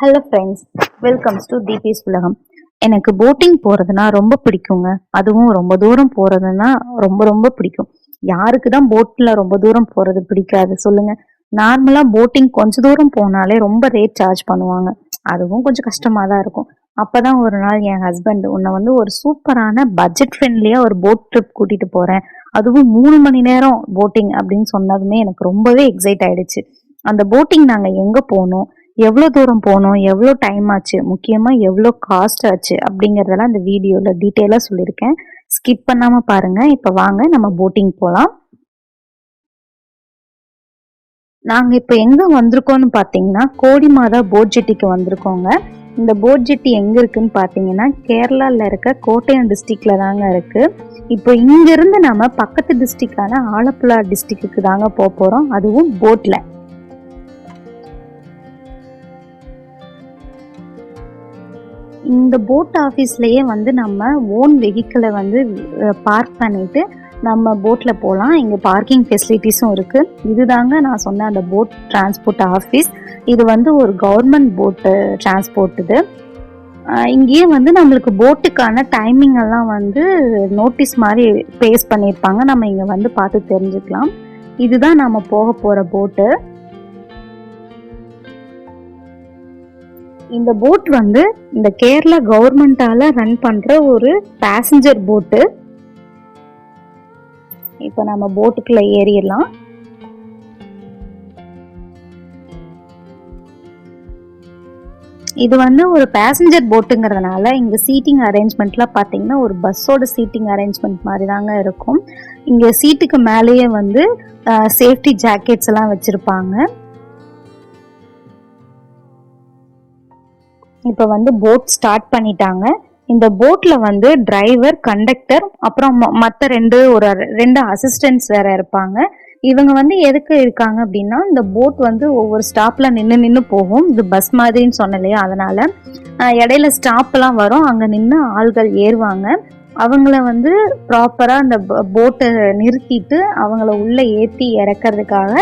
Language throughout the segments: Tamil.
ஹலோ ஃப்ரெண்ட்ஸ், வெல்கம்ஸ் டு தீபிஸ் உலகம். எனக்கு போட்டிங் போகிறதுனா ரொம்ப பிடிக்குங்க. அதுவும் ரொம்ப தூரம் போகிறதுனா ரொம்ப ரொம்ப பிடிக்கும். யாருக்கு தான் போட்டில் ரொம்ப தூரம் போகிறது பிடிக்காது சொல்லுங்கள். நார்மலாக போட்டிங் கொஞ்சம் தூரம் போனாலே ரொம்ப ரேட் சார்ஜ் பண்ணுவாங்க. அதுவும் கொஞ்சம் கஷ்டமாக தான் இருக்கும். அப்போ தான் ஒரு நாள் என் ஹஸ்பண்ட் உன்னை ஒரு சூப்பரான பட்ஜெட் ஃப்ரெண்ட்லியாக ஒரு போட் ட்ரிப் கூட்டிகிட்டு போகிறேன், அதுவும் 3 மணி நேரம் போட்டிங் அப்படின்னு சொன்னதுமே எனக்கு ரொம்பவே எக்ஸைட் ஆயிடுச்சு. அந்த போட்டிங் நாங்கள் எங்கே போனோம், எவ்வளோ தூரம் போனோம், எவ்வளோ டைம் ஆச்சு, முக்கியமாக எவ்வளோ காஸ்ட் ஆச்சு அப்படிங்கிறதெல்லாம் இந்த வீடியோவில் டீட்டெயிலாக சொல்லியிருக்கேன். ஸ்கிப் பண்ணாமல் பாருங்கள். இப்போ வாங்க நம்ம போட்டிங் போகலாம். நாங்கள் இப்போ எங்கே வந்திருக்கோம்னு பார்த்தீங்கன்னா, கோடிமாதா போட் ஜெட்டிக்கு வந்திருக்கோங்க. இந்த போட் ஜெட்டி எங்கே இருக்குன்னு பார்த்தீங்கன்னா, கேரளாவில் இருக்க கோட்டயம் டிஸ்ட்ரிக்டில் தாங்க இருக்குது. இப்போ இங்கேருந்து நம்ம பக்கத்து டிஸ்ட்ரிக்டான ஆலப்புழா டிஸ்ட்ரிக்ட்டுக்கு தாங்க போக போகிறோம், அதுவும் போட்டில். இந்த போட் ஆஃபீஸ்லேயே நம்ம ஓன் வெஹிக்கிளை பார்க் பண்ணிவிட்டு நம்ம போட்டில் போகலாம். இங்கே பார்க்கிங் ஃபெசிலிட்டிஸும் இருக்குது. இதுதாங்க நான் சொன்ன அந்த போட் டிரான்ஸ்போர்ட் ஆஃபீஸ். இது ஒரு கவர்மெண்ட் போட்டு டிரான்ஸ்போர்ட். இது இங்கேயே நம்மளுக்கு போட்டுக்கான டைமிங் எல்லாம் நோட்டீஸ் மாதிரி பேஸ் பண்ணியிருப்பாங்க. நம்ம இங்கே பார்த்து தெரிஞ்சுக்கலாம். இதுதான் நம்ம போக போகிற போட்டு. இந்த போட் இந்த கேரளா கவர்மெண்டால ரன் பண்ற ஒரு பேசஞ்சர் போட்டு. இப்போ நம்ம போட்டுக்குள்ள ஏறிடலாம். இது ஒரு பேசஞ்சர் போட்டுங்கிறதுனால இங்க சீட்டிங் அரேஞ்ச்மெண்ட்லாம் பார்த்தீங்கன்னா ஒரு பஸ்ஸோட சீட்டிங் அரேஞ்ச்மெண்ட் மாதிரி தாங்க இருக்கும். இங்க சீட்டுக்கு மேலேயே சேஃப்டி ஜாக்கெட்ஸ் எல்லாம் வச்சிருப்பாங்க. இப்போ போட் ஸ்டார்ட் பண்ணிட்டாங்க. இந்த போட்ல டிரைவர், கண்டக்டர், அப்புறம் மற்ற ரெண்டு அசிஸ்டன்ட்ஸ் வேற இருப்பாங்க. இவங்க எதுக்கு இருக்காங்க அப்படின்னா, இந்த போட் ஒவ்வொரு ஸ்டாப்ல நின்று போகும். இது பஸ் மாதிரின்னு சொன்னலையா, அதனால இடையில ஸ்டாப்லாம் வரும், அங்க நின்று ஆள்கள் ஏறுவாங்க. அவங்கள ப்ராப்பரா அந்த போட்டை நிறுத்திட்டு அவங்கள உள்ள ஏற்றி இறக்கிறதுக்காக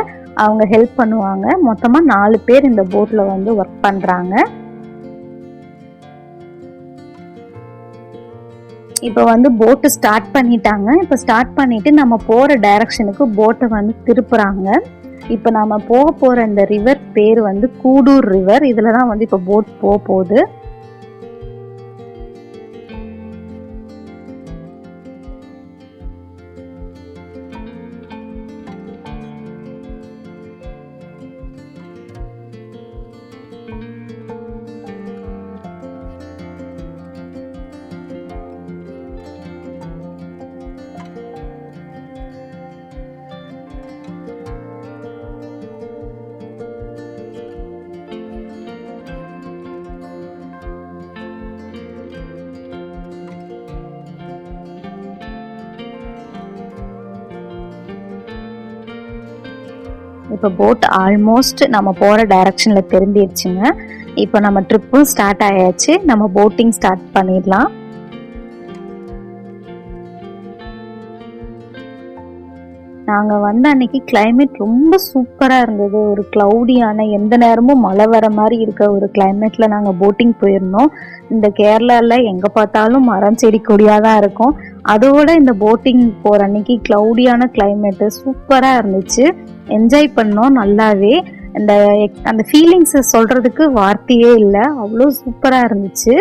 அவங்க ஹெல்ப் பண்ணுவாங்க. மொத்தமா 4 பேர் இந்த போட்ல ஒர்க் பண்றாங்க. இப்போ போட்டு ஸ்டார்ட் பண்ணிட்டாங்க. இப்போ ஸ்டார்ட் பண்ணிட்டு நம்ம போகிற டைரக்ஷனுக்கு போட்டை திருப்புறாங்க. இப்போ நம்ம போகிற இந்த ரிவர் பேர் கூடூர் ரிவர். இதில் தான் இப்போ போட் போகுது. இப்போ போட் ஆல்மோஸ்ட் நம்ம போகிற டைரக்ஷனில் திரும்பிடுச்சுங்க. இப்போ நம்ம ட்ரிப்பும் ஸ்டார்ட் ஆயாச்சு. நம்ம போட்டிங் ஸ்டார்ட் பண்ணிடலாம். நாங்கள் அன்னைக்கு கிளைமேட் ரொம்ப சூப்பராக இருந்தது. ஒரு க்ளவுடியான, எந்த நேரமும் மழை வர மாதிரி இருக்க ஒரு கிளைமேட்டில் நாங்கள் போட்டிங் போயிருந்தோம். இந்த கேரளாவில் எங்கே பார்த்தாலும் மரம், செடி, கொடியாக தான் இருக்கும். அதோட இந்த போட்டிங் போகிற அன்னைக்கு க்ளவுடியான கிளைமேட்டு சூப்பராக இருந்துச்சு. என்ஜாய் பண்ணோம் நல்லாவே. அந்த ஃபீலிங்ஸை சொல்கிறதுக்கு வார்த்தையே இல்லை, அவ்வளோ சூப்பராக இருந்துச்சு.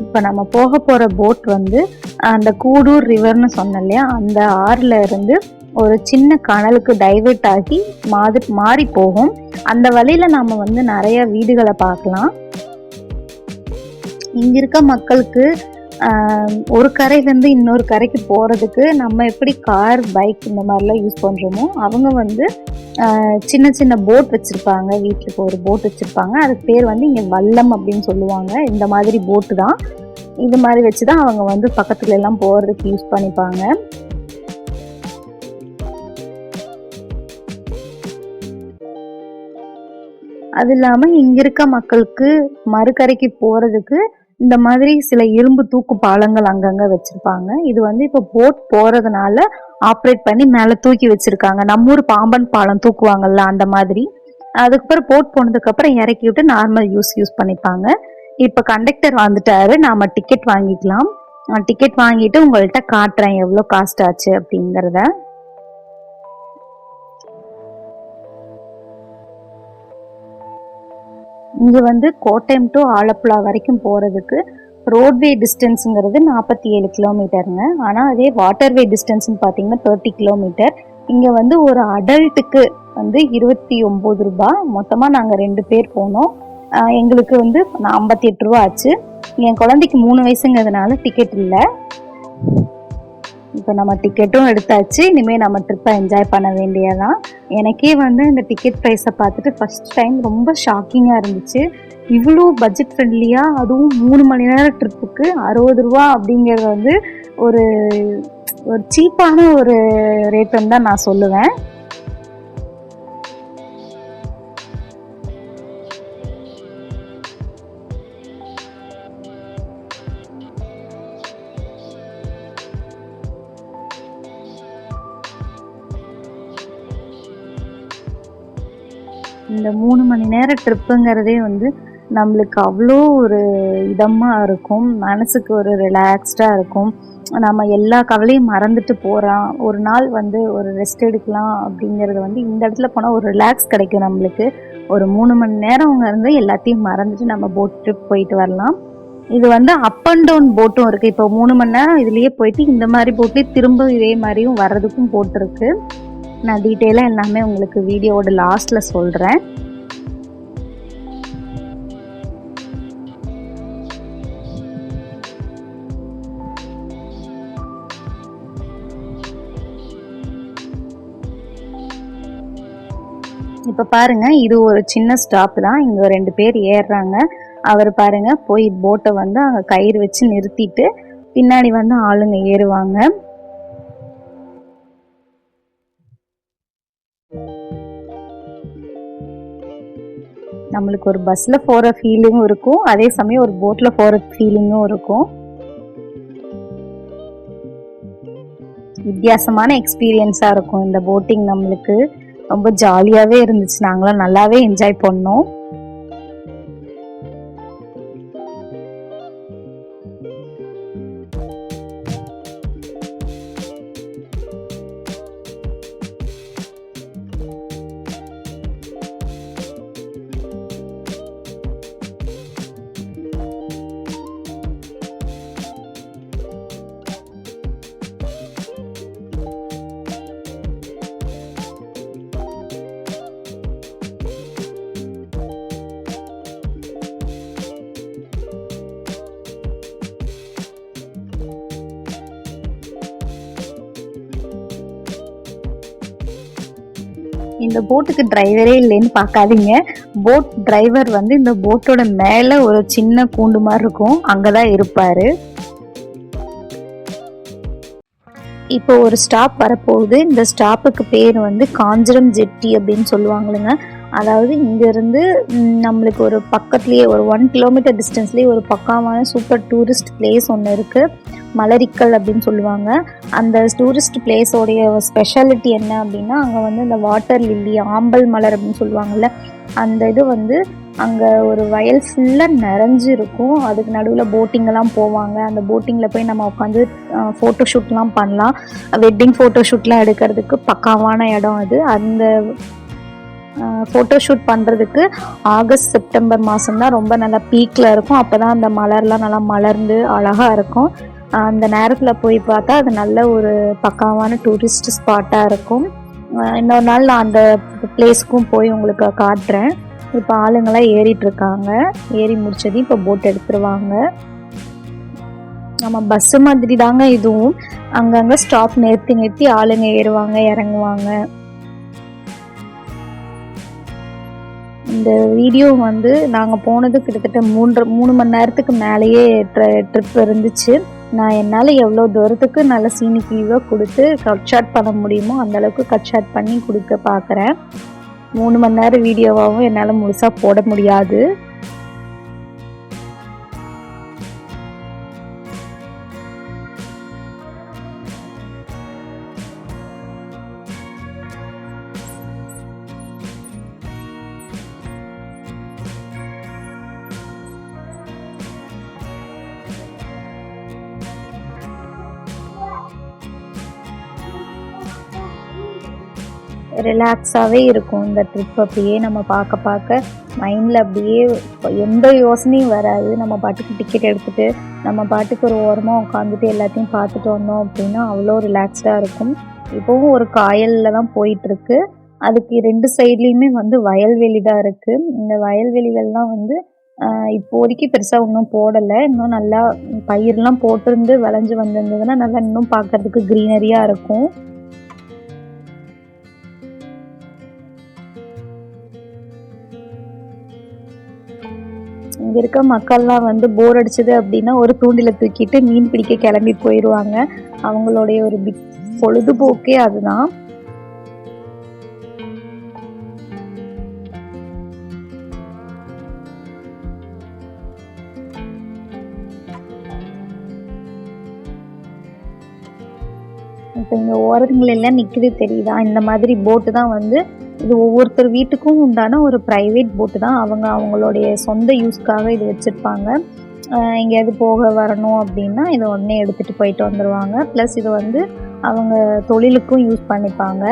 இப்போ நம்ம போக போகிற போட் வந்து அந்த கூடூர் ரிவர்னு சொன்னோம் இல்லையா, அந்த ஆறில் இருந்து ஒரு சின்ன கனலுக்கு டைவெர்ட் ஆகி மாறி போகும். அந்த வழியில் நாம் வந்து நிறைய வீடுகளை பார்க்கலாம். இங்கே இருக்க மக்களுக்கு ஒரு கரையிலேருந்து இன்னொரு கரைக்கு போகிறதுக்கு நம்ம எப்படி கார், பைக் இந்த மாதிரிலாம் யூஸ் பண்ணுறோமோ, அவங்க வந்து சின்ன சின்ன போட் வச்சுருப்பாங்க. வீட்டுக்கு ஒரு போட் வச்சுருப்பாங்க. அதுக்கு பேர் வந்து இங்கே வல்லம் அப்படின்னு சொல்லுவாங்க. இந்த மாதிரி போட்டு தான், இது மாதிரி வச்சு தான் அவங்க வந்து பக்கத்துல எல்லாம் போகிறதுக்கு யூஸ் பண்ணிப்பாங்க. அது இல்லாமல் இங்கே இருக்க மக்களுக்கு மறுகரைக்கு போகிறதுக்கு இந்த மாதிரி சில இரும்பு தூக்கு பாலங்கள் அங்கங்கே வச்சுருப்பாங்க. இது வந்து இப்போ போட் போகிறதுனால ஆப்ரேட் பண்ணி மேலே தூக்கி வச்சுருக்காங்க. நம்ம ஊர் பாம்பன் பாலம் தூக்குவாங்கல்ல, அந்த மாதிரி. அதுக்கப்புறம் போட் போனதுக்கப்புறம் இறக்கி விட்டு நார்மல் யூஸ் பண்ணிப்பாங்க. இப்போ கண்டக்டர் வந்துட்டாரு, நாம் டிக்கெட் வாங்கிக்கலாம். டிக்கெட் வாங்கிட்டு உங்கள்கிட்ட காட்டுறேன் எவ்வளோ காஸ்ட் ஆச்சு அப்படிங்கிறத. இங்கே வந்து கோட்டயம் டு ஆலப்புழா வரைக்கும் போகிறதுக்கு ரோட்வே டிஸ்டன்ஸுங்கிறது 47 கிலோமீட்டருங்க. ஆனால் அதே வாட்டர்வே டிஸ்டன்ஸ்னு பார்த்தீங்கன்னா 30 கிலோமீட்டர். இங்கே வந்து ஒரு அடல்ட்டுக்கு வந்து 29 ரூபா. மொத்தமாக நாங்கள் 2 பேர் போனோம். எங்களுக்கு வந்து 58 ரூபா ஆச்சு. என் குழந்தைக்கு 3 வயசுங்கிறதுனால டிக்கெட் இல்லை. இப்போ நம்ம டிக்கெட்டும் எடுத்தாச்சு. இனிமேல் நம்ம ட்ரிப்பை என்ஜாய் பண்ண வேண்டியதான். எனக்கே வந்து இந்த டிக்கெட் ப்ரைஸை பார்த்துட்டு ஃபஸ்ட் டைம் ரொம்ப ஷாக்கிங்காக இருந்துச்சு. இவ்வளோ பட்ஜெட் ஃப்ரெண்ட்லியாக, அதுவும் 3 மணி நேரம் ட்ரிப்புக்கு 60 ரூபா அப்படிங்கிறது வந்து ஒரு சீப்பான ஒரு ரேட்டுன்னு தான் நான் சொல்லுவேன். இந்த 3 மணி நேர ட்ரிப்புங்கிறதே வந்து நம்மளுக்கு அவ்வளோ ஒரு இதமாக இருக்கும். மனசுக்கு ஒரு ரிலாக்ஸ்டாக இருக்கும். நம்ம எல்லா கவலையும் மறந்துட்டு போகிறோம். ஒரு நாள் வந்து ஒரு ரெஸ்ட் எடுக்கலாம் அப்படிங்கிறது வந்து இந்த இடத்துல போனால் ஒரு ரிலாக்ஸ் கிடைக்கும் நம்மளுக்கு. ஒரு 3 மணி நேரம் அவங்க இருந்து எல்லாத்தையும் மறந்துட்டு நம்ம போட் ட்ரிப் போயிட்டு வரலாம். இது வந்து அப் அண்ட் டவுன் போட்டும் இருக்குது. இப்போ 3 மணி நேரம் இதுலேயே போயிட்டு இந்த மாதிரி போட்லேயே திரும்ப இதே மாதிரியும் வர்றதுக்கும் போட்டிருக்கு. நான் டீட்டெயிலாக எல்லாமே உங்களுக்கு வீடியோவோட லாஸ்ட்டில் சொல்கிறேன். இப்போ பாருங்க, இது ஒரு சின்ன ஸ்டாப் தான். இங்கே 2 பேர் ஏறுறாங்க. அவர் பாருங்க போய் போட்டை வந்து அங்கே கயிறு வச்சு நிறுத்திட்டு பின்னாடி வந்து ஆளுங்க ஏறுவாங்க. நம்மளுக்கு ஒரு பஸ்ஸில் போகிற ஃபீலிங்கும் இருக்கும், அதே சமயம் ஒரு போட்டில் போகிற ஃபீலிங்கும் இருக்கும். வித்தியாசமான எக்ஸ்பீரியன்ஸாக இருக்கும் இந்த போட்டிங். நம்மளுக்கு ரொம்ப ஜாலியாகவே இருந்துச்சு. நாங்களாம் நல்லாவே என்ஜாய் பண்ணோம். இந்த போட்டுக்கு டிரைவரே இல்லைன்னு பார்க்காதீங்க. போட் டிரைவர் வந்து இந்த போட்டோட மேலே ஒரு சின்ன கூண்டு மாதிரி இருக்கும், அங்கே தான் இருப்பார். இப்போ ஒரு ஸ்டாப் வரப்போகுது. இந்த ஸ்டாப்புக்கு பேர் வந்து காஞ்சிரம் ஜெட்டி அப்படின்னு சொல்லுவாங்களுங்க. அதாவது இங்கேருந்து நம்மளுக்கு ஒரு பக்கத்துலேயே ஒரு 1 கிலோமீட்டர் டிஸ்டன்ஸ்லேயே ஒரு பக்கமான சூப்பர் டூரிஸ்ட் பிளேஸ் ஒன்று இருக்குது. மலரிக்கல் அப்படின்னு சொல்லுவாங்க. அந்த டூரிஸ்ட் பிளேஸோடைய ஸ்பெஷாலிட்டி என்ன அப்படின்னா, அங்கே வந்து இந்த வாட்டர் லில்லி, ஆம்பல் மலர் அப்படின்னு சொல்லுவாங்கள்ல, அந்த இது வந்து அங்கே ஒரு வயல் ஃபுல்லாக நிறைஞ்சு இருக்கும். அதுக்கு நடுவில் போட்டிங்கெல்லாம் போவாங்க. அந்த போட்டிங்கில் போய் நம்ம உட்காந்து ஃபோட்டோஷூட்லாம் பண்ணலாம். வெட்டிங் ஃபோட்டோஷூட்லாம் எடுக்கிறதுக்கு பக்காவான இடம் அது. அந்த ஃபோட்டோ ஷூட் பண்ணுறதுக்கு ஆகஸ்ட் செப்டம்பர் மாதம் தான் ரொம்ப நல்லா பீக்கில் இருக்கும். அப்போ தான் அந்த மலர்லாம் நல்லா மலர்ந்து அழகாக இருக்கும். அந்த நேரத்தில் போய் பார்த்தா அது நல்ல ஒரு பக்காவான டூரிஸ்ட் ஸ்பாட்டாக இருக்கும். இன்னொரு நாள் நான் அந்த பிளேஸ்க்கும் போய் உங்களுக்கு காட்டுறேன். இப்போ ஆளுங்களாம் ஏறிட்டுருக்காங்க. ஏறி முடிச்சது இப்போ போட் எடுத்துருவாங்க. நம்ம பஸ்ஸு மாதிரி தாங்க இதுவும். அங்கங்கே ஸ்டாப் நிறுத்தி நிறுத்தி ஆளுங்க ஏறுவாங்க இறங்குவாங்க. இந்த வீடியோ வந்து நாங்கள் போனது கிட்டத்தட்ட 3 மணி நேரத்துக்கு மேலேயே ட்ரிப் இருந்துச்சு. நான் என்னால் எவ்வளோ தூரத்துக்கு நல்ல சீனிக் வியூவாக கொடுத்து கட் ஷாட் பண்ண முடியுமோ அந்தளவுக்கு கட் ஷாட் பண்ணி கொடுக்க பார்க்குறேன். 3 மணி நேரம் வீடியோவாகவும் என்னால் முழுசாக போட முடியாது. ரிலாக்ஸாகவே இருக்கும் இந்த ட்ரிப். அப்படியே நம்ம பார்க்க பார்க்க மைண்டில் அப்படியே எந்த யோசனையும் வராது. நம்ம பாட்டுக்கு டிக்கெட் எடுத்துகிட்டு நம்ம பாட்டுக்கு ஒரு ஓரமாக உட்காந்துட்டு எல்லாத்தையும் பார்த்துட்டு வந்தோம் அப்படின்னா அவ்வளோ ரிலாக்ஸ்டாக இருக்கும். இப்போவும் ஒரு காயலில் தான் போயிட்டுருக்கு. அதுக்கு 2 சைட்லேயுமே வந்து வயல்வெளி தான் இருக்குது. இந்த வயல்வெளிகள்லாம் வந்து இப்போதைக்கு பெருசாக இன்னும் போடலை. இன்னும் நல்லா பயிரெலாம் போட்டிருந்து விளைஞ்சி வந்திருந்ததுன்னா நல்லா இன்னும் பார்க்குறதுக்கு க்ரீனரியாக இருக்கும். இங்கே இருக்க மக்கள்லாம் வந்து போர் அடிச்சது அப்படின்னா ஒரு தூண்டில தூக்கிட்டு மீன் பிடிக்க கிளம்பி போயிடுவாங்க. அவங்களுடைய ஒரு பொழுதுபோக்கே அதுதான். இப்போ இங்கே ஓரங்களெல்லாம் நிற்குது தெரியுதா? இந்த மாதிரி போட்டு தான் வந்து இது ஒவ்வொருத்தர் வீட்டுக்கும் உண்டான ஒரு ப்ரைவேட் போட்டு தான். அவங்களுடைய சொந்த யூஸ்க்காக இது வச்சுருப்பாங்க. எங்கேயாவது போக வரணும் அப்படின்னா இதை உடனே எடுத்துகிட்டு போயிட்டு வந்துடுவாங்க. ப்ளஸ் இது வந்து அவங்க தொழிலுக்கும் யூஸ் பண்ணிப்பாங்க.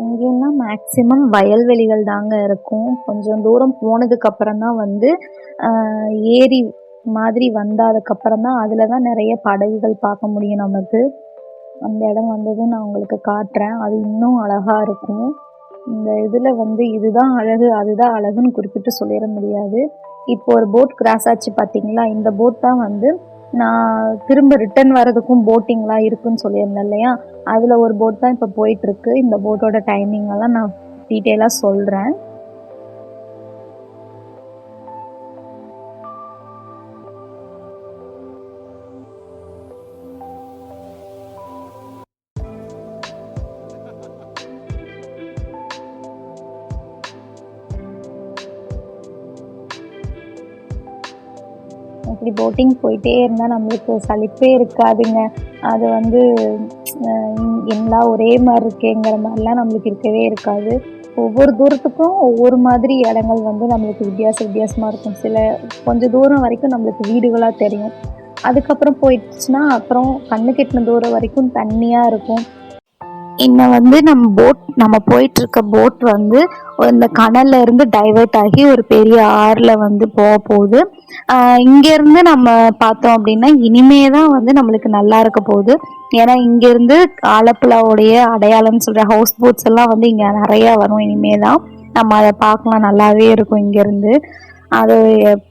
இங்கெல்லாம் மேக்ஸிமம் வயல்வெளிகள் தாங்க இருக்கும். கொஞ்சம் தூரம் போனதுக்கப்புறம் தான் வந்து ஏரி மாதிரி வந்ததுக்கப்புறம் தான் அதில் தான் நிறைய படகுகள் பார்க்க முடியும் நமக்கு. அந்த இடம் வந்ததும் நான் உங்களுக்கு காட்டுறேன். அது இன்னும் அழகாக இருக்கும். இந்த இதில் வந்து இதுதான் அழகு அதுதான் அழகுன்னு குறிப்பிட்டு சொல்லிட முடியாது. இப்போ ஒரு போட் கிராஸ் ஆச்சு பார்த்தீங்களா? இந்த போட் தான் வந்து நான் திரும்ப ரிட்டர்ன் வர்றதுக்கும் போட்டிங்லாம் இருக்குன்னு சொல்லியிருந்தேன் இல்லையா? அதில் ஒரு போட் தான் இப்போ போயிட்டுருக்கு. இந்த போட்டோட டைமிங் எல்லாம் நான் டீட்டெயிலாக சொல்கிறேன். இப்படி போட்டிங் போயிட்டே இருந்தால் நம்மளுக்கு சலிப்பே இருக்காதுங்க. அது வந்து எல்லாம் ஒரே மாதிரி இருக்கேங்கிற மாதிரிலாம் நம்மளுக்கு இருக்கவே இருக்காது. ஒவ்வொரு தூரத்துக்கும் ஒவ்வொரு மாதிரி இடங்கள் வந்து நம்மளுக்கு வித்தியாசமாக இருக்கும். கொஞ்சம் தூரம் வரைக்கும் நம்மளுக்கு வீடுகளாக தெரியும். அதுக்கப்புறம் போயிடுச்சுன்னா அப்புறம் கண்ணுக்கு எட்டின தூரம் வரைக்கும் தண்ணியாக இருக்கும். இன்னும் வந்து நம்ம போயிட்டுருக்க போட் வந்து இந்த கனல்ல இருந்து டைவர்ட் ஆகி ஒரு பெரிய ஆறில் வந்து போகுது. இங்கேருந்து நம்ம பார்த்தோம் அப்படின்னா இனிமே தான் வந்து நம்மளுக்கு நல்லா இருக்க போகுது. ஏன்னா இங்கேருந்து ஆலப்புழாவுடைய அடையாளம்னு சொல்கிற ஹவுஸ் போட்ஸ் எல்லாம் வந்து இங்கே நிறையா வரும். இனிமே தான் நம்ம அதை பார்க்கலாம், நல்லாவே இருக்கும் இங்கேருந்து. அது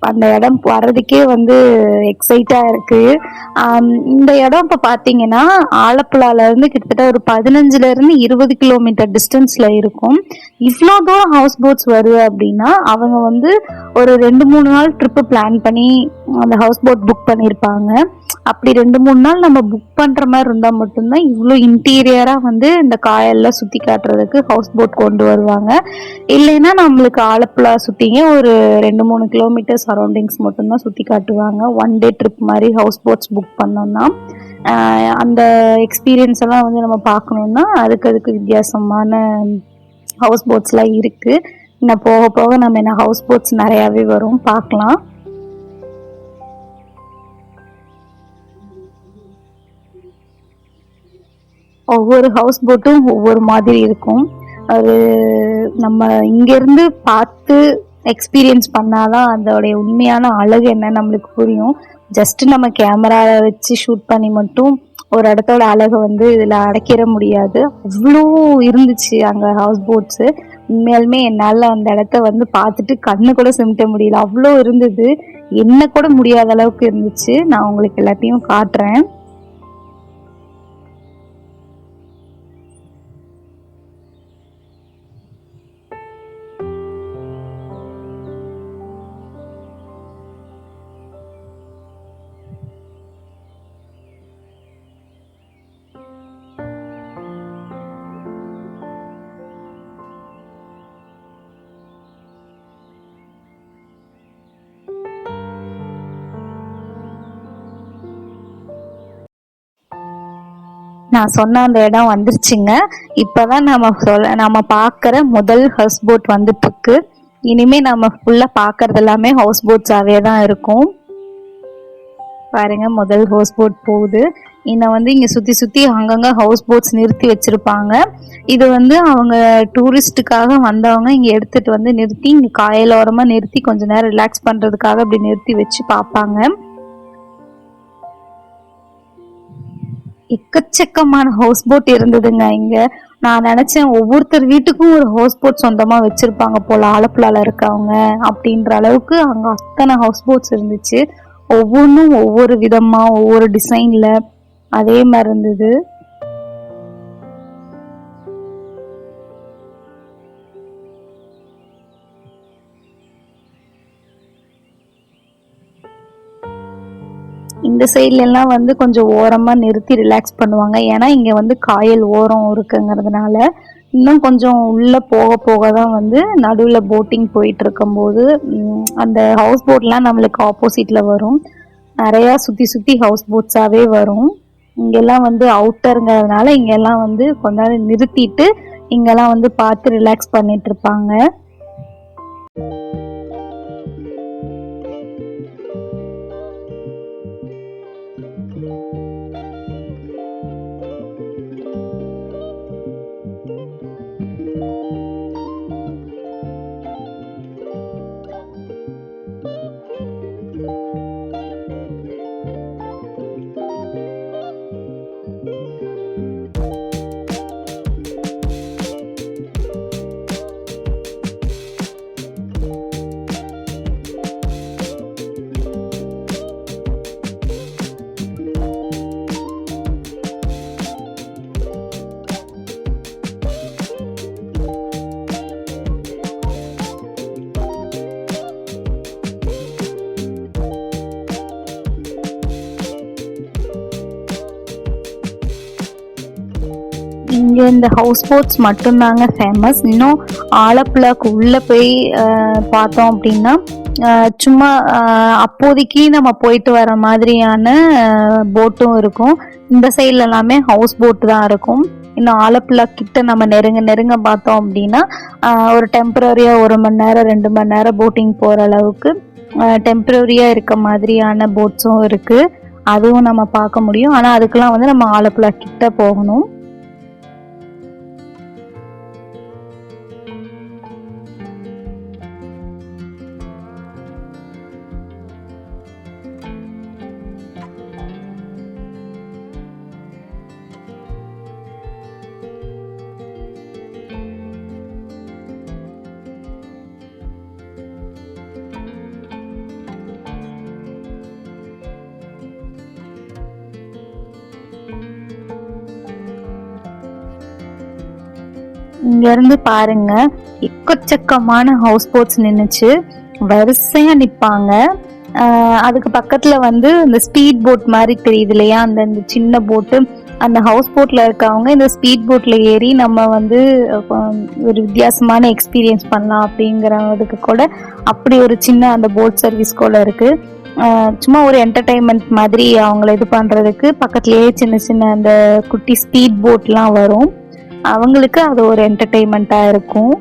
அந்த இடம் வர்றதுக்கே வந்து எக்ஸைட்டா இருக்கு. இந்த இடம் இப்ப பாத்தீங்கன்னா ஆலப்புழால இருந்து கிட்டத்தட்ட ஒரு 15ல இருந்து 20 கிலோமீட்டர் டிஸ்டன்ஸ்ல இருக்கும். இவ்வளோ தூரம் ஹவுஸ் போட்ஸ் வருது அப்படின்னா அவங்க வந்து ஒரு 2-3 நாள் ட்ரிப்பு பிளான் பண்ணி அந்த ஹவுஸ் போட் புக் பண்ணியிருப்பாங்க. அப்படி 2-3 நாள் நம்ம புக் பண்ற மாதிரி இருந்தா மட்டும்தான் இவ்வளோ இன்டீரியரா வந்து இந்த காயல்ல சுத்தி காட்டுறதுக்கு ஹவுஸ் போட் கொண்டு வருவாங்க. இல்லைன்னா நம்மளுக்கு ஆலப்புழா சுத்திங்க ஒரு 2-3 கிலோமீட்டர் சரௌண்டிங்ஸ் மட்டும்தான் சுத்தி காட்டுவாங்க. ஒன் டே ட்ரிப் மாதிரி ஹவுஸ் போட்ஸ் புக் பண்ணோம்னா அந்த எக்ஸ்பீரியன்ஸ் எல்லாம் வந்து நம்ம பார்க்கணும்னா அதுக்கு வித்தியாசமான ஹவுஸ் போட்ஸ்லாம் இருக்கு. இன்னும் போக போக நம்ம என்ன ஹவுஸ் போட்ஸ் நிறையாவே வரும், பார்க்கலாம். ஒவ்வொரு ஹவுஸ் போட்டும் ஒவ்வொரு மாதிரி இருக்கும். அது நம்ம இங்கேருந்து பார்த்து எக்ஸ்பீரியன்ஸ் பண்ணாதான் அதோடைய உண்மையான அழகு என்ன நம்மளுக்கு புரியும். ஜஸ்ட் நம்ம கேமரா வச்சு ஷூட் பண்ணி மட்டும் ஒரு இடத்தோட அழகை வந்து இதில் அடைக்கிற முடியாது. அவ்வளோ இருந்துச்சு அங்கே ஹவுஸ் போட்ஸு. உண்மையாலுமே என்னால் அந்த இடத்த வந்து பார்த்துட்டு கண்ணு கூட சிமிட்ட முடியல, அவ்வளோ இருந்தது. என்ன கூட முடியாத அளவுக்கு இருந்துச்சு. நான் உங்களுக்கு எல்லாத்தையும் காட்டுறேன். நான் சொன்ன அந்த இடம் வந்துருச்சுங்க. இப்பதான் நம்ம பார்க்குற முதல் ஹவுஸ் போட் வந்துட்டு இருக்கு. இனிமே நம்ம ஃபுல்லா பார்க்கறது எல்லாமே ஹவுஸ் போட்ஸாவே தான் இருக்கும். பாருங்க, முதல் ஹவுஸ் போட் போகுது. இன்னும் வந்து இங்க சுத்தி சுத்தி அங்கங்க ஹவுஸ் போட்ஸ் நிறுத்தி வச்சிருப்பாங்க. இது வந்து அவங்க டூரிஸ்டுக்காக வந்தவங்க இங்க எடுத்துட்டு வந்து நிறுத்தி இங்க காயலோரமா நிறுத்தி கொஞ்ச நேரம் ரிலாக்ஸ் பண்றதுக்காக அப்படி நிறுத்தி வச்சு பார்ப்பாங்க. எக்கச்சக்கமான ஹவுஸ் போட் இருந்ததுங்க இங்க. நான் நினைச்சேன் ஒவ்வொருத்தர் வீட்டுக்கும் ஒரு ஹவுஸ் போட் சொந்தமா வச்சிருப்பாங்க போல ஆலப்புழால இருக்கவங்க அப்படின்ற அளவுக்கு அங்க அத்தனை ஹவுஸ் போட்ஸ் இருந்துச்சு. ஒவ்வொன்றும் ஒவ்வொரு விதமா ஒவ்வொரு டிசைன்ல அதே மாதிரி இருந்தது. இந்த சைட்ல எல்லாம் வந்து கொஞ்சம் ஓரமா நிறுத்தி ரிலாக்ஸ் பண்ணுவாங்க. ஏன்னா இங்க வந்து காயல் ஓரம் இருக்குங்கிறதுனால. இன்னும் கொஞ்சம் உள்ள போக போக தான் வந்து நடுவில் போட்டிங் போயிட்டு இருக்கும்போது அந்த ஹவுஸ் போட்லாம் நம்மளுக்கு ஆப்போசிட்ல வரும். நிறையா சுற்றி சுற்றி ஹவுஸ் போட்ஸாகவே வரும். இங்கெல்லாம் வந்து அவுட்டருங்கிறதுனால இங்கெல்லாம் வந்து கொஞ்ச நேரம் நிறுத்திட்டு இங்கெல்லாம் வந்து பார்த்து ரிலாக்ஸ் பண்ணிட்டு இருப்பாங்க. இங்கே இந்த ஹவுஸ் போட்ஸ் மட்டும்தாங்க ஃபேமஸ். இன்னும் ஆலப்புழாக்கு உள்ளே போய் பார்த்தோம் அப்படின்னா சும்மா அப்போதைக்கு நம்ம போயிட்டு வர மாதிரியான போட்டும் இருக்கும். இந்த சைடில் எல்லாமே ஹவுஸ் போட்டு தான் இருக்கும். இன்னும் ஆலப்புழா கிட்ட நம்ம நெருங்க பார்த்தோம் அப்படின்னா ஒரு டெம்பரரியாக 1 மணி நேரம் 2 மணி நேரம் போட்டிங் போகிற அளவுக்கு டெம்பரரியாக இருக்க மாதிரியான போட்ஸும் இருக்குது. அதுவும் நம்ம பார்க்க முடியும். ஆனால் அதுக்கெல்லாம் வந்து நம்ம ஆலப்புழா கிட்ட போகணும். இங்க இருந்து பாருங்க, எக்கச்சக்கமான ஹவுஸ் போட்ஸ் நின்னுச்சு. வரிசையா நிப்பாங்க. அதுக்கு பக்கத்துல வந்து இந்த ஸ்பீட் போட் மாதிரி தெரியுது இல்லையா, அந்த சின்ன போட்டு, அந்த ஹவுஸ் போட்ல இருக்கவங்க இந்த ஸ்பீட் போட்ல ஏறி நம்ம வந்து ஒரு வித்தியாசமான எக்ஸ்பீரியன்ஸ் பண்ணலாம் அப்படிங்கிறதுக்கு கூட அப்படி ஒரு சின்ன அந்த போட் சர்வீஸ் கூட இருக்கு. சும்மா ஒரு என்டர்டைன்மெண்ட் மாதிரி அவங்கள இது பண்றதுக்கு பக்கத்துலயே சின்ன சின்ன அந்த குட்டி ஸ்பீட் போட்லாம் வரும். அவங்களுக்கு அது ஒரு என்டர்டைன்மெண்ட்டா இருக்கும்.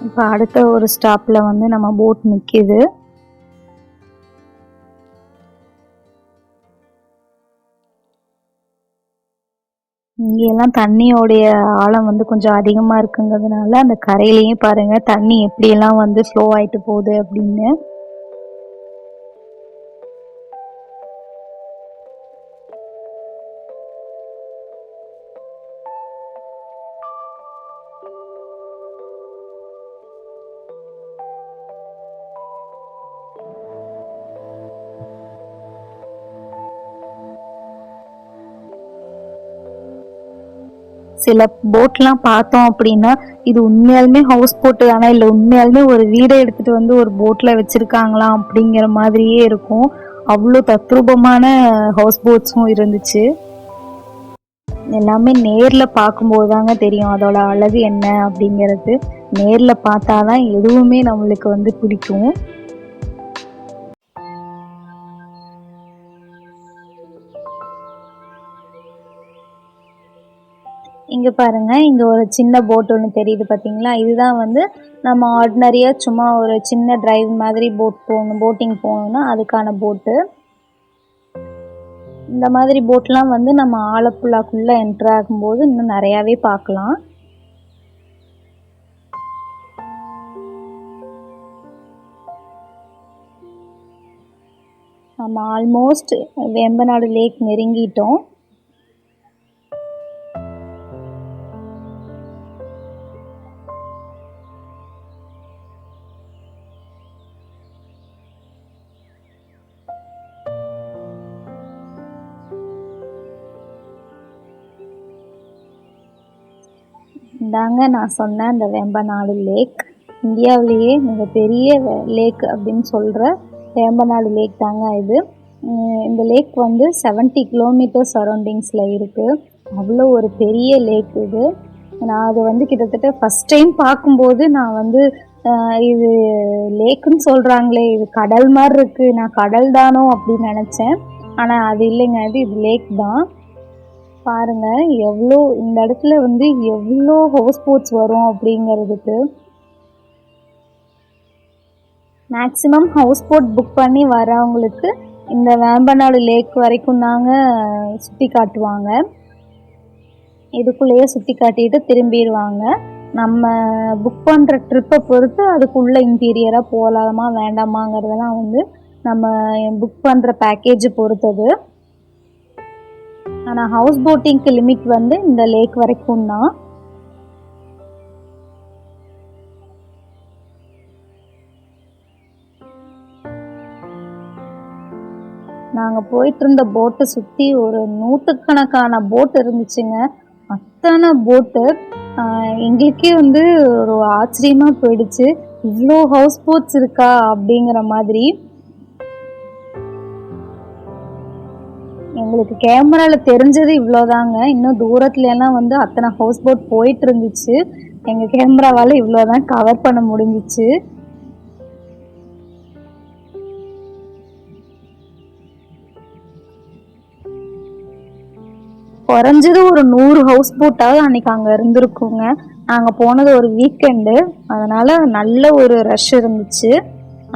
இப்போ அடுத்த ஒரு ஸ்டாப்ல வந்து நம்ம போட் நிக்குது. இங்கெல்லாம் தண்ணியோடைய ஆழம் வந்து கொஞ்சம் அதிகமா இருக்குங்கிறதுனால அந்த கரையிலையும் பாருங்க தண்ணி எப்படியெல்லாம் வந்து ஃப்ளோ ஆயிட்டு போகுது அப்படின்னு. சில போட்லாம் பார்த்தோம் அப்படின்னா இது உண்மையாலுமே ஹவுஸ் போட்டு தானே, இல்லை உண்மையாலுமே ஒரு வீடை எடுத்துட்டு வந்து ஒரு போட்ல வச்சிருக்காங்களா அப்படிங்கிற மாதிரியே இருக்கும். அவ்வளோ தத்ரூபமான ஹவுஸ் போட்ஸும் இருந்துச்சு. எல்லாமே நேர்ல பார்க்கும்போது தாங்க தெரியும் அதோட அழகு என்ன அப்படிங்கிறது. நேர்ல பார்த்தாதான் எதுவுமே நம்மளுக்கு வந்து பிடிக்கும். இங்க பாருங்க, இங்க ஒரு சின்ன போட் ஒன்று தெரியுது பார்த்தீங்களா? இதுதான் வந்து நம்ம ஆர்டினரியா சும்மா ஒரு சின்ன டிரைவ் மாதிரி போட்டிங் போகணும்னா அதுக்கான போட்டு. இந்த மாதிரி போட்லாம் வந்து நம்ம ஆலப்புழாக்குள்ள என்டர் ஆகும்போது இன்னும் நிறையாவே பார்க்கலாம். நம்ம ஆல்மோஸ்ட் வேம்பநாடு லேக் நெருங்கிட்டோம். இதாங்க நான் சொன்ன அந்த வேம்பநாடு லேக். இந்தியாவிலேயே மிகப்பெரிய லேக் அப்படின்னு சொல்கிற வேம்பநாடு லேக் தாங்க இது. இந்த லேக் வந்து 70 கிலோமீட்டர் சரௌண்டிங்ஸில் இருக்குது. அவ்வளோ ஒரு பெரிய லேக் இது. நான் அது வந்து கிட்டத்தட்ட ஃபஸ்ட் டைம் பார்க்கும்போது நான் வந்து இது லேக்குன்னு சொல்கிறாங்களே, இது கடல் மாதிரி இருக்குது, நான் கடல் தானோ அப்படின்னு நினச்சேன். ஆனால் அது இல்லைங்க, இது லேக் தான். பாருங்க எவ்வளோ இந்த இடத்துல வந்து எவ்வளோ ஹவுஸ் போட்ஸ் வரும் அப்படிங்கிறதுக்கு. மேக்ஸிமம் ஹவுஸ் போட் புக் பண்ணி வரவங்களுக்கு இந்த வேம்பநாடு லேக் வரைக்கும் தாங்க சுற்றி காட்டுவாங்க. இதுக்குள்ளேயே சுற்றி காட்டிட்டு திரும்பிடுவாங்க. நம்ம புக் பண்ணுற ட்ரிப்பை பொறுத்து அதுக்குள்ளே இன்டீரியராக போகலாமா வேண்டாமாங்கிறதெல்லாம் வந்து நம்ம புக் பண்ணுற பேக்கேஜ் பொறுத்தது. ஆனால் ஹவுஸ் போட்டிங்க்கு லிமிட் வந்து இந்த லேக் வரைக்கும் தான். நாங்கள் போயிட்டு இருந்த போட்டை சுற்றி ஒரு நூற்றுக்கணக்கான போட் இருந்துச்சுங்க. அத்தனை போட்டு எங்களுக்கே வந்து ஒரு ஆச்சரியமாக போயிடுச்சு, இவ்வளோ ஹவுஸ் போட்ஸ் இருக்கா அப்படிங்கிற மாதிரி. எங்களுக்கு கேமராவில் தெரிஞ்சது இவ்வளோதாங்க. இன்னும் தூரத்துலலாம் வந்து அத்தனை ஹவுஸ் போட் போயிட்டு இருந்துச்சு. எங்கள் கேமராவால் இவ்வளோதான் கவர் பண்ண முடிஞ்சிச்சு. குறைஞ்சது ஒரு 100 ஹவுஸ் போட்டாவது அன்னைக்கு அங்கே இருந்திருக்குங்க. நாங்கள் போனது ஒரு வீக்கெண்டு, அதனால் நல்ல ஒரு ரஷ் இருந்துச்சு.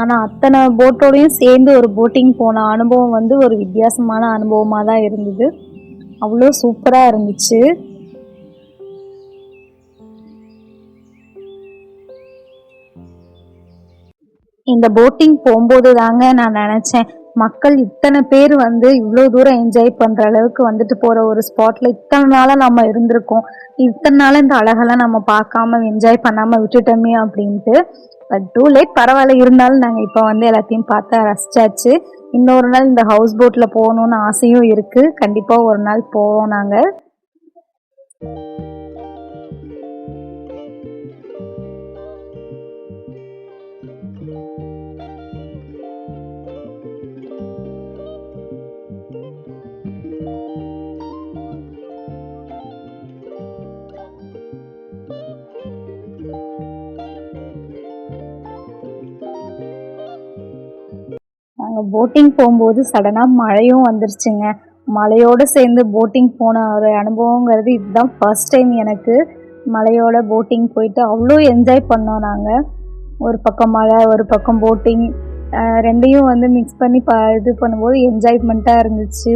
ஆனால் அத்தனை போட்டோடையும் சேர்ந்து ஒரு போட்டிங் போன அனுபவம் வந்து ஒரு வித்தியாசமான அனுபவமாக தான் இருந்தது. அவ்வளோ சூப்பராக இருந்துச்சு. இந்த போட்டிங் போகும்போது தாங்க நான் நினைச்சேன், மக்கள் இத்தனை பேர் வந்து இவ்வளோ தூரம் என்ஜாய் பண்ற அளவுக்கு வந்துட்டு போற ஒரு ஸ்பாட்ல இத்தனை நாளா நம்ம இருந்திருக்கோம். இத்தனை நாள் இந்த அழகெல்லாம் நம்ம பார்க்காம என்ஜாய் பண்ணாம விட்டுட்டோமே அப்படின்ட்டு. பட் டூ லேட், பரவாயில்ல. இருந்தாலும் நாங்க இப்போ வந்து எல்லாத்தையும் பார்த்து ரசிச்சாச்சு. இன்னொரு நாள் இந்த ஹவுஸ் போட்ல போகணும்னு ஆசையும் இருக்கு. கண்டிப்பா ஒரு நாள் போவோம் நாங்க. நாங்க போட்டிங் போகும்போது சடனா மழையும் வந்துருச்சுங்க. மழையோட சேர்ந்து போட்டிங் போன ஒரு அனுபவங்கிறது இதுதான் ஃபர்ஸ்ட் டைம் எனக்கு. மழையோட போட்டிங் போயிட்டு அவ்வளோ என்ஜாய் பண்ணோம் நாங்க. ஒரு பக்கம் மழை, ஒரு பக்கம் போட்டிங், 2யும் வந்து மிக்ஸ் பண்ணி இது பண்ணும்போது என்ஜாய்மெண்ட்டாக இருந்துச்சு.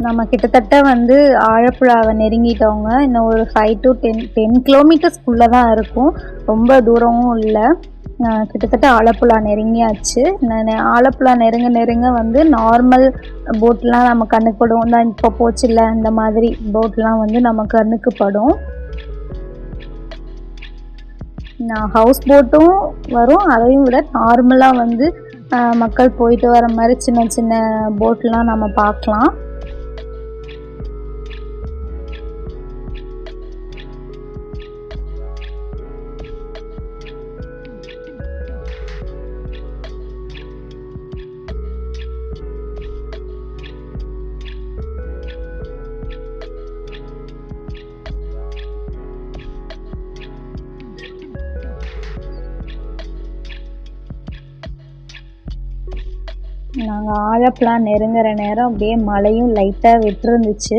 நம்ம கிட்டத்தட்ட வந்து ஆழப்புழாவை நெருங்கிட்டோங்க. இன்னும் ஒரு 5 to 10 கிலோமீட்டர்ஸ்குள்ளே தான் இருக்கும். ரொம்ப தூரமும் இல்லை. கிட்டத்தட்ட ஆலப்புழா நெருங்கியாச்சு. ஆலப்புழா நெருங்க நெருங்க வந்து நார்மல் போட்லாம் நம்ம கண்ணுக்கு படும். தான் இப்போ போச்சுல்ல, இந்த மாதிரி போட்லாம் வந்து நம்ம கண்ணுக்கு படும். ஹவுஸ் போட்டும் வரும். அதையும் விட நார்மலாக வந்து மக்கள் போயிட்டு வர மாதிரி சின்ன சின்ன போட்லாம் நம்ம பார்க்கலாம். நாங்கள் ஆழப்புழா நெருங்குற நேரம் அப்படியே மழையும் லைட்டாக விட்டுருந்துச்சு.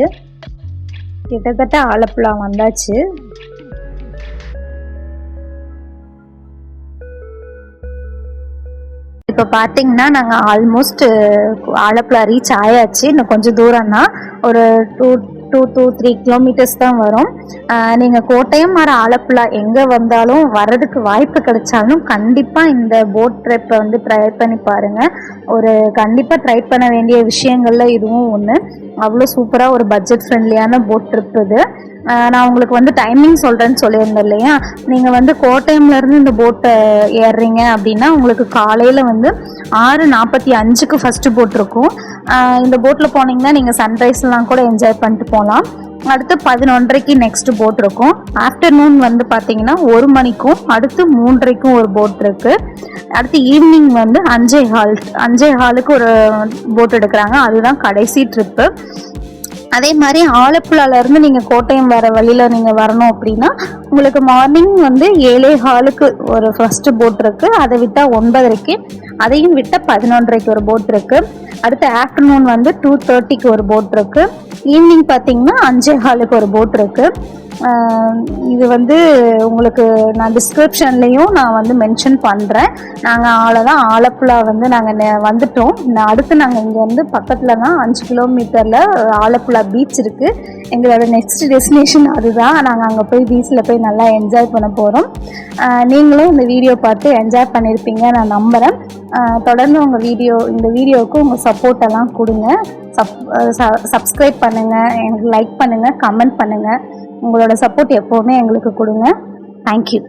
கிட்டத்தட்ட ஆலப்புழா வந்தாச்சு. இப்போ பார்த்தீங்கன்னா நாங்கள் ஆல்மோஸ்ட் ஆலப்புழா ரீச் ஆயாச்சு. இன்னும் கொஞ்சம் தூரம் தான், ஒரு 2 to 3 கிலோமீட்டர்ஸ் தான் வரும். நீங்கள் கோட்டயம் வர ஆலப்புழா எங்கே வந்தாலும், வர்றதுக்கு வாய்ப்பு கிடைச்சாலும் கண்டிப்பாக இந்த போட் ட்ரிப்பை வந்து ட்ரை பண்ணி பாருங்கள். ஒரு கண்டிப்பாக ட்ரை பண்ண வேண்டிய விஷயங்கள்ல இதுவும் ஒன்று. அவ்வளோ சூப்பராக ஒரு பட்ஜெட் ஃப்ரெண்ட்லியான போட் ட்ரிப் இது. நான் உங்களுக்கு வந்து டைமிங் சொல்கிறேன்னு சொல்லியிருந்தேன் இல்லையா. நீங்கள் வந்து கோட்டயம்லேருந்து இந்த போட்டை ஏறுறீங்க அப்படின்னா உங்களுக்கு காலையில் வந்து 6:45க்கு ஃபஸ்ட்டு போட் இருக்கும். இந்த போட்டில் போனீங்கன்னா நீங்கள் சன்ரைஸ்லாம் கூட என்ஜாய் பண்ணிட்டு போகலாம். அடுத்து 11:30க்கு நெக்ஸ்ட் போட் இருக்கும். ஆஃப்டர்நூன் வந்து பார்த்தீங்கன்னா 1 மணிக்கும் அடுத்து 3:30க்கும் ஒரு போட் இருக்குது. அடுத்து ஈவினிங் வந்து 5:15க்கு ஒரு போட் எடுக்கிறாங்க. அதுதான் கடைசி ட்ரிப்பு. அதே மாதிரி ஆலப்புழாலேருந்து நீங்கள் கோட்டயம் வர வழியில் நீங்கள் வரணும் அப்படின்னா உங்களுக்கு மார்னிங் வந்து 7:15க்கு ஒரு ஃபஸ்ட்டு போட் இருக்குது. அதை விட்டால் 9:30க்கு, அதையும் விட்டால் 11:30க்கு ஒரு போட் இருக்குது. அடுத்து ஆஃப்டர்நூன் வந்து 2:30க்கு ஒரு போட் இருக்குது. ஈவினிங் பார்த்தீங்கன்னா 5:15க்கு ஒரு போட் இருக்குது. இது வந்து உங்களுக்கு நான் டிஸ்கிரிப்ஷன்லேயும் நான் வந்து மென்ஷன் பண்ணுறேன். நாங்கள் அவ்வளோதான், ஆலப்புழா வந்து நாங்கள் வந்துட்டோம். அடுத்து நாங்கள் இங்கே வந்து பக்கத்தில் தான் 5 கிலோமீட்டரில் ஆலப்புழா பீச் இருக்குது. எங்களோட நெக்ஸ்ட் டெஸ்டினேஷன் அதுதான். நாங்கள் அங்கே போய் பீச்சில் போய் நல்லா என்ஜாய் பண்ண போகிறோம். நீங்களும் இந்த வீடியோ பார்த்து என்ஜாய் பண்ணியிருப்பீங்க நான் நம்புகிறேன். தொடர்ந்து இந்த வீடியோவுக்கு உங்கள் சப்போர்ட்டெல்லாம் கொடுங்க. சப்ஸ்கிரைப் பண்ணுங்கள், எனக்கு லைக் பண்ணுங்கள், கமெண்ட் பண்ணுங்கள். உங்களோட சப்போர்ட் எப்போவுமே எங்களுக்கு கொடுங்க. தேங்க்யூ.